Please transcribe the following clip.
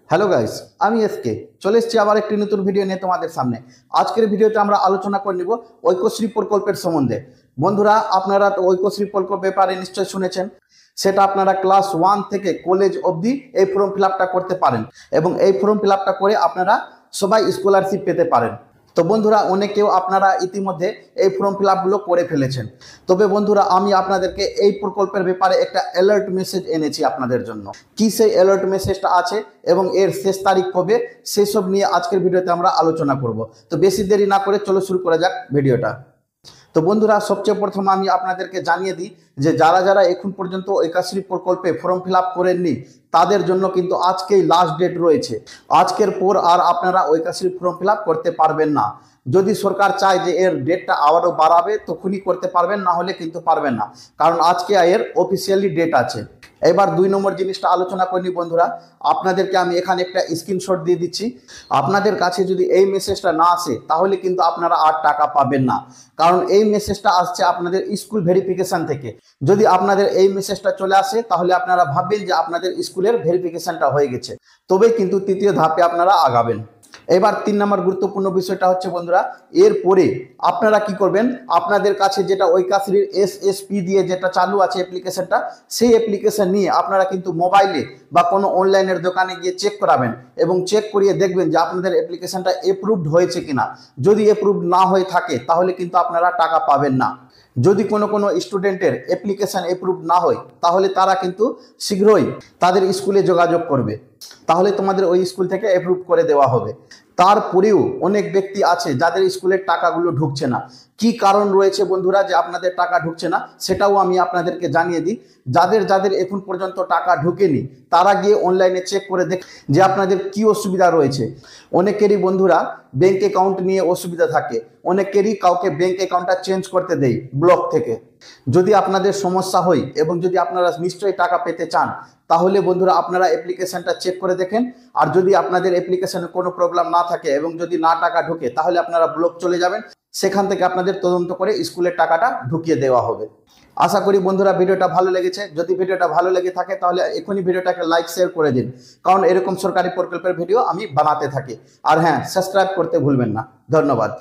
Hello guys, আমি SK চলে এসেছি আবার একটি নতুন ভিডিও নিয়ে তোমাদের সামনে। আজকের ভিডিওতে আমরা আলোচনা করে নিব ঐক্যশ্রী প্রকল্পের সম্বন্ধে। বন্ধুরা, আপনারা তো ঐক্যশ্রী প্রকল্প ব্যাপারে নিশ্চয়ই শুনেছেন। সেটা আপনারা ক্লাস 1 থেকে কলেজ অবধি এই ফর্ম ফিল আপটা করতে পারেন এবং এই ফর্ম ফিল আপটা করে আপনারা সবাই স্কলারশিপ পেতে পারেন। তো বন্ধুরা, অনেকেও আপনারা ইতিমধ্যে এই ফর্ম ফিল আপগুলো করে ফেলেছেন। তবে বন্ধুরা, আমি আপনাদেরকে এই প্রকল্পের ব্যাপারে একটা অ্যালার্ট মেসেজ এনেছি আপনাদের জন্য। কি সেই অ্যালার্ট মেসেজটা আছে এবং এর শেষ তারিখ কবে, সেসব নিয়ে আজকের ভিডিওতে আমরা আলোচনা করব। তো বেশি দেরি না করে চলো শুরু করা যাক ভিডিওটা। তো বন্ধুরা, সবচেয়ে প্রথম আমি আপনাদেরকে জানিয়ে দিই যে যারা যারা এখন পর্যন্ত ঐক্যশ্রী প্রকল্পে ফর্ম ফিল আপ করেননি তাদের জন্য কিন্তু আজকেই লাস্ট ডেট রয়েছে। আজকের পর আর আপনারা ঐক্যশ্রী ফর্ম ফিল আপ করতে পারবেন না। যদি সরকার চায় যে এর ডেটটা আবারও বাড়াবে তখনই করতে পারবেন, না হলে কিন্তু পারবেন না, কারণ আজকে এর অফিসিয়ালি ডেট আছে। এবার 2 নম্বর জিনিসটা আলোচনা করিনি বন্ধুরা। আপনাদেরকে আমি এখানে একটা স্ক্রিনশট দিয়ে দিচ্ছি। আপনাদের কাছে যদি এই মেসেজটা না আসে তাহলে কিন্তু আপনারা আর টাকা পাবেন না, কারণ এই মেসেজটা আসছে আপনাদের স্কুল ভেরিফিকেশন থেকে। যদি আপনাদের এই মেসেজটা চলে আসে তাহলে আপনারা ভাববেন যে আপনাদের স্কুলের ভেরিফিকেশনটা হয়ে গেছে, তবেই কিন্তু তৃতীয় ধাপে আপনারা আগাবেন। এবার 3 নম্বর গুরুত্বপূর্ণ বিষয়টা হচ্ছে বন্ধুরা, এরপরে আপনারা কি করবেন, আপনাদের কাছে যেটা ঐক্যশ্রীর এসএসপি দিয়ে যেটা চালু আছে অ্যাপ্লিকেশনটা, সেই অ্যাপ্লিকেশন নিয়ে আপনারা কিন্তু মোবাইলে বা কোনো অনলাইনের দোকানে গিয়ে চেক করাবেন এবং চেক করিয়ে দেখবেন যে আপনাদের অ্যাপ্লিকেশনটা অ্যাপ্রুভড হয়েছে কিনা। যদি অ্যাপ্রুভড না হয়ে থাকে তাহলে কিন্তু আপনারা টাকা পাবেন না। যদি কোনো স্টুডেন্টের অ্যাপ্লিকেশন অ্যাপ্রুভ না হয় তাহলে তারা কিন্তু শীঘ্রই তাদের স্কুলে যোগাযোগ করবে, তাহলে তোমাদের ওই স্কুল থেকে অ্যাপ্রুভ করে দেওয়া হবে। তারপরেও অনেক ব্যক্তি আছে যাদের স্কুলের টাকাগুলো ঢুকছে না। কি কারণ রয়েছে বন্ধুরা যে আপনাদের টাকা ঢুকছে না, সেটাও আমি আপনাদেরকে জানিয়ে দিই। যাদের যাদের এখন পর্যন্ত টাকা ঢুকেনি তারা গিয়ে অনলাইনে চেক করে দেখ যে আপনাদের কি অসুবিধা রয়েছে। অনেকেরই বন্ধুরা ব্যাংক অ্যাকাউন্ট নিয়ে অসুবিধা থাকে, অনেকেরই কাউকে ব্যাংক অ্যাকাউন্টটা চেঞ্জ করতে দেয় ব্লক থেকে। যদি আপনাদের সমস্যা হয় এবং যদি আপনারা নিশ্চয়ই টাকা পেতে চান তাহলে বন্ধুরা আপনারা অ্যাপ্লিকেশনটা চেক করে দেখেন। আর যদি আপনাদের অ্যাপ্লিকেশনে কোনো প্রবলেম না থাকে এবং যদি না টাকা ঢোকে তাহলে আপনারা ব্লক চলে যাবেন, সেখান থেকে আপনাদের তদন্ত করে স্কুলের টাকাটা ঢুকিয়ে দেওয়া হবে। আশা করি বন্ধুরা ভিডিওটা ভালো লেগেছে। যদি ভিডিওটা ভালো লেগে থাকে তাহলে এখনই ভিডিওটাকে লাইক শেয়ার করে দিন, কারণ এরকম সরকারি প্রকল্পের ভিডিও আমি বানাতে থাকি। আর হ্যাঁ, সাবস্ক্রাইব করতে ভুলবেন না। ধন্যবাদ।